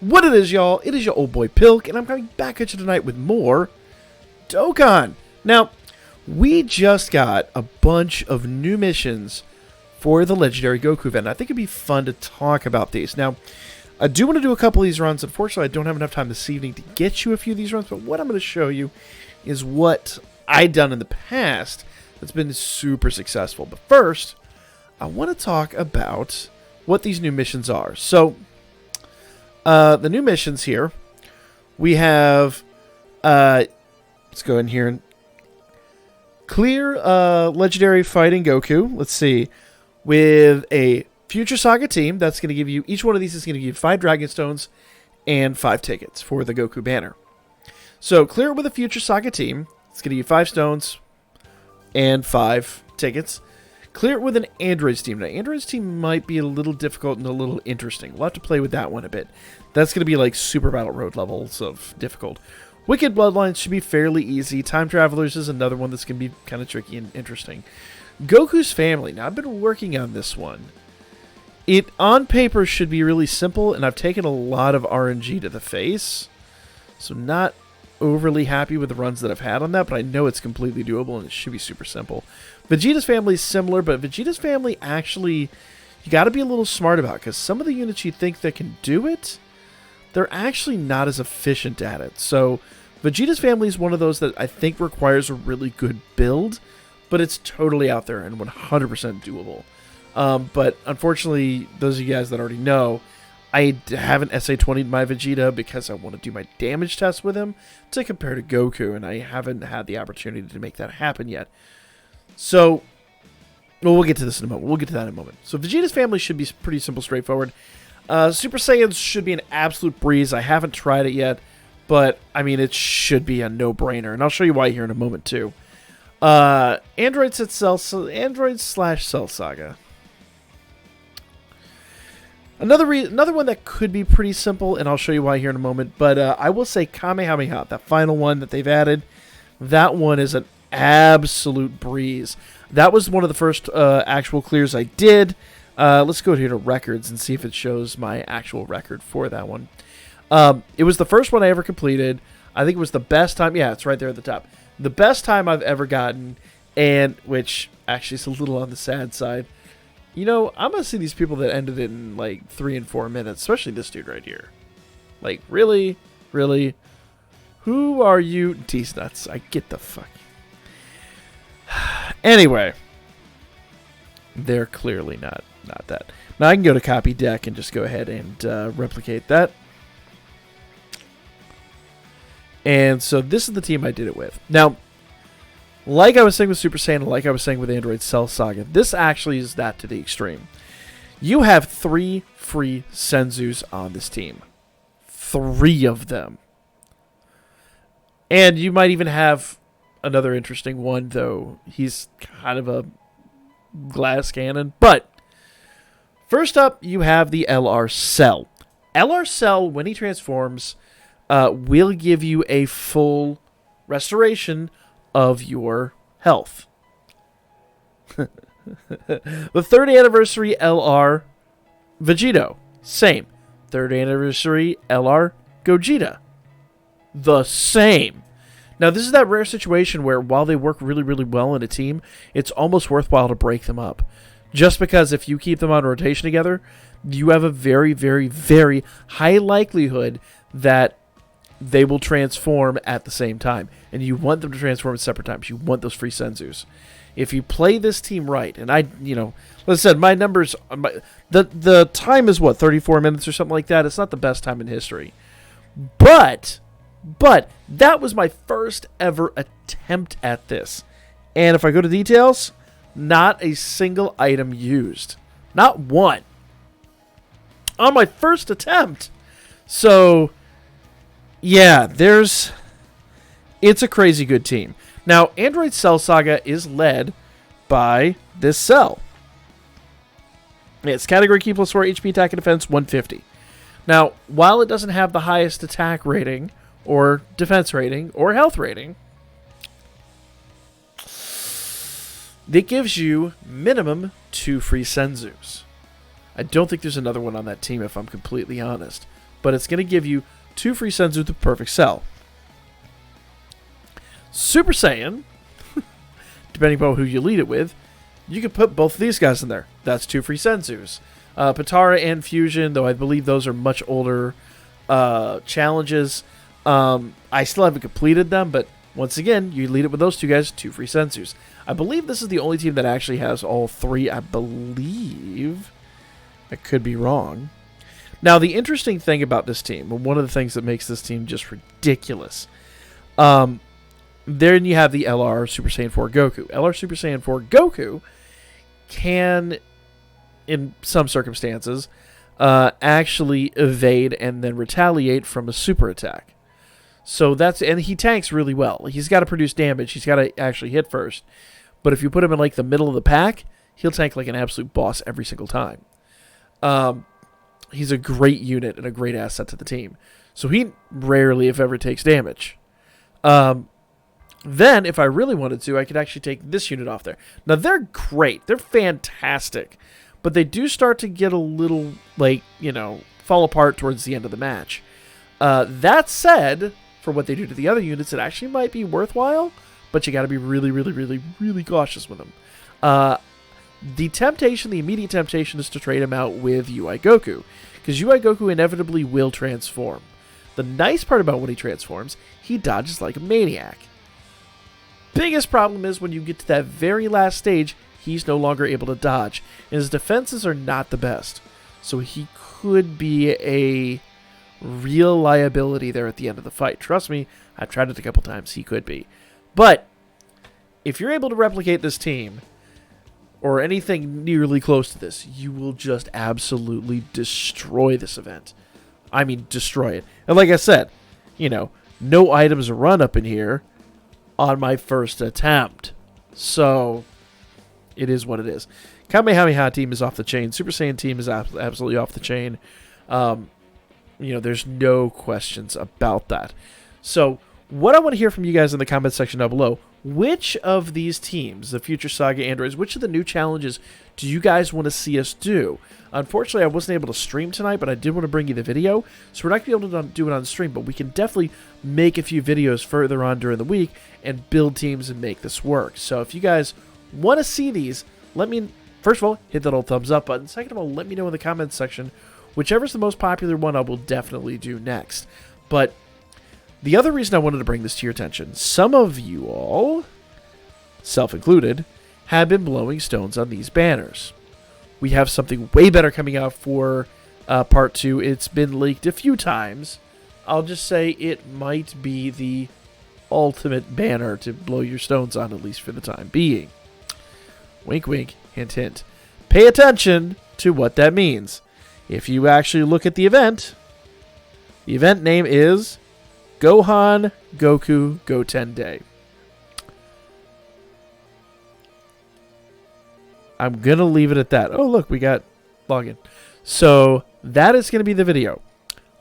What it is, y'all? It is your old boy Pilk, and I'm coming back at you tonight with more Dokkan. Now, we just got a bunch of new missions for the legendary Goku event. I think it'd be fun to talk about these. Now, I do want to do a couple of these runs. Unfortunately, I don't have enough time this evening to get you a few of these runs, but what I'm going to show you is what I've done in the past that's been super successful. But first, I want to talk about what these new missions are. So, the new missions here, we have, let's go in here and clear legendary fighting Goku. Let's see, with a Future Saga team, that's going to give you, each one of these is going to give you 5 Dragon Stones and 5 tickets for the Goku banner. So, clear it with a Future Saga team. It's going to give you 5 stones and 5 tickets. Clear it with an Androids team. Now, Androids team might be a little difficult and a little interesting. We'll have to play with that one a bit. That's going to be like Super Battle Road levels of difficult. Wicked Bloodlines should be fairly easy. Time Travelers is another one that's going to be kind of tricky and interesting. Goku's Family. Now, I've been working on this one. It, on paper, should be really simple, and I've taken a lot of RNG to the face. So, not overly happy with the runs that I've had on that, but I know it's completely doable, and it should be super simple. Vegeta's Family is similar, but Vegeta's Family actually, you got to be a little smart about, because some of the units you think that can do it, they're actually not as efficient at it. So, Vegeta's Family is one of those that I think requires a really good build, but it's totally out there and 100% doable. But unfortunately, those of you guys that already know, I haven't SA20'd my Vegeta because I want to do my damage test with him to compare to Goku, and I haven't had the opportunity to make that happen yet. So, well, we'll get to this in a moment. We'll get to that in a moment. So, Vegeta's Family should be pretty simple, straightforward. Super Saiyans should be an absolute breeze. I haven't tried it yet, but, I mean, it should be a no-brainer, and I'll show you why here in a moment, too. Android slash Cell Saga. Another one that could be pretty simple, and I'll show you why here in a moment, but I will say Kamehameha, that final one that they've added, that one is an absolute breeze. That was one of the first actual clears I did. Let's go here to records and see if it shows my actual record for that one. It was the first one I ever completed. I think it was the best time. Yeah, it's right there at the top. The best time I've ever gotten, and which actually is a little on the sad side. You know, I'm going to see these people that ended it in like 3 and 4 minutes, especially this dude right here. Like, really? Really? Who are you? Tease nuts. I get the fuck. Anyway. They're clearly not that. Now I can go to copy deck and just go ahead and replicate that. And so this is the team I did it with. Now, like I was saying with Super Saiyan, like I was saying with Android Cell Saga, this actually is that to the extreme. You have 3 free Senzus on this team. 3 of them. And you might even have another interesting one, though. He's kind of a glass cannon. But first up, you have the LR Cell. LR Cell, when he transforms, will give you a full restoration of your health. The 3rd anniversary LR Vegito. Same. 3rd anniversary LR Gogeta. The same. Now, this is that rare situation where while they work really, really well in a team, it's almost worthwhile to break them up. Just because if you keep them on rotation together, you have a very, very, very high likelihood that they will transform at the same time. And you want them to transform at separate times. You want those free Senzus. If you play this team right, and like I said, my numbers, the time is what, 34 minutes or something like that? It's not the best time in history. But that was my first ever attempt at this. And if I go to details, not a single item used. Not one. On my first attempt. So, yeah, it's a crazy good team. Now, Android Cell Saga is led by this cell. It's category key +4 HP attack and defense 150. Now, while it doesn't have the highest attack rating, or defense rating, or health rating, it gives you minimum 2 free Senzus. I don't think there's another one on that team, if I'm completely honest. but it's going to give you 2 free Senzu with the perfect cell. Super Saiyan, depending upon who you lead it with, you can put both of these guys in there. That's 2 free Senzus. Patara and Fusion, though I believe those are much older challenges. I still haven't completed them, but once again, you lead it with those 2 guys, 2 free Senzus. I believe this is the only team that actually has all 3. I believe. I could be wrong. Now, the interesting thing about this team, one of the things that makes this team just ridiculous, then you have the LR Super Saiyan 4 Goku. LR Super Saiyan 4 Goku can, in some circumstances, actually evade and then retaliate from a super attack. So and he tanks really well. He's got to produce damage. He's got to actually hit first. But if you put him in like the middle of the pack, he'll tank like an absolute boss every single time. He's a great unit and a great asset to the team. So he rarely, if ever, takes damage. Then, if I really wanted to, I could actually take this unit off there. Now, they're great. They're fantastic. But they do start to get a little, fall apart towards the end of the match. That said, for what they do to the other units, it actually might be worthwhile, but you got to be really, really, really, really cautious with them. The immediate temptation is to trade him out with UI Goku, because UI Goku inevitably will transform. The nice part about when he transforms, he dodges like a maniac. Biggest problem is when you get to that very last stage, he's no longer able to dodge, and his defenses are not the best. So he could be a real liability there at the end of the fight. Trust me, I've tried it a couple times. He could be. But if you're able to replicate this team, or anything nearly close to this, you will just absolutely destroy this event. I mean, destroy it. And like I said, no items run up in here on my first attempt. So, it is what it is. Kamehameha team is off the chain. Super Saiyan team is absolutely off the chain. There's no questions about that. So, what I want to hear from you guys in the comment section down below, which of these teams, the Future Saga androids, which of the new challenges do you guys want to see us do? Unfortunately, I wasn't able to stream tonight, but I did want to bring you the video, so we're not going to be able to do it on stream, but we can definitely make a few videos further on during the week and build teams and make this work. So if you guys want to see these, first of all, hit that old thumbs up button. Second of all, let me know in the comments section. Whichever's the most popular one, I will definitely do next. But the other reason I wanted to bring this to your attention, some of you all, self-included, have been blowing stones on these banners. We have something way better coming out for Part 2. It's been leaked a few times. I'll just say it might be the ultimate banner to blow your stones on, at least for the time being. Wink, wink, hint, hint. Pay attention to what that means. If you actually look at the event name is Gohan Goku Goten Day. I'm going to leave it at that. Oh, look, we got login. So that is going to be the video.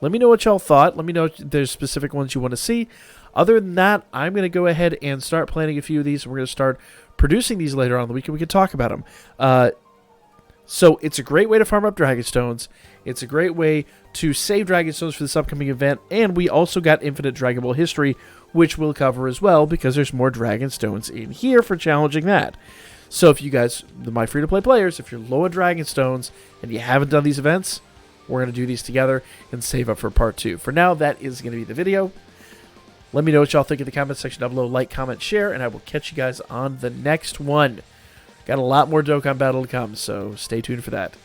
Let me know what y'all thought. Let me know if there's specific ones you want to see. Other than that, I'm going to go ahead and start planning a few of these. We're going to start producing these later on in the week, and we can talk about them. So it's a great way to farm up Dragon Stones. It's a great way to save Dragon Stones for this upcoming event. And we also got Infinite Dragon Ball History, which we'll cover as well, because there's more Dragon Stones in here for challenging that. So if you guys, my free-to-play players, if you're low on Dragon Stones and you haven't done these events, we're going to do these together and save up for Part 2. For now, that is going to be the video. Let me know what y'all think in the comment section down below. Like, comment, share, and I will catch you guys on the next one. Got a lot more Dokkan Battle to come, so stay tuned for that.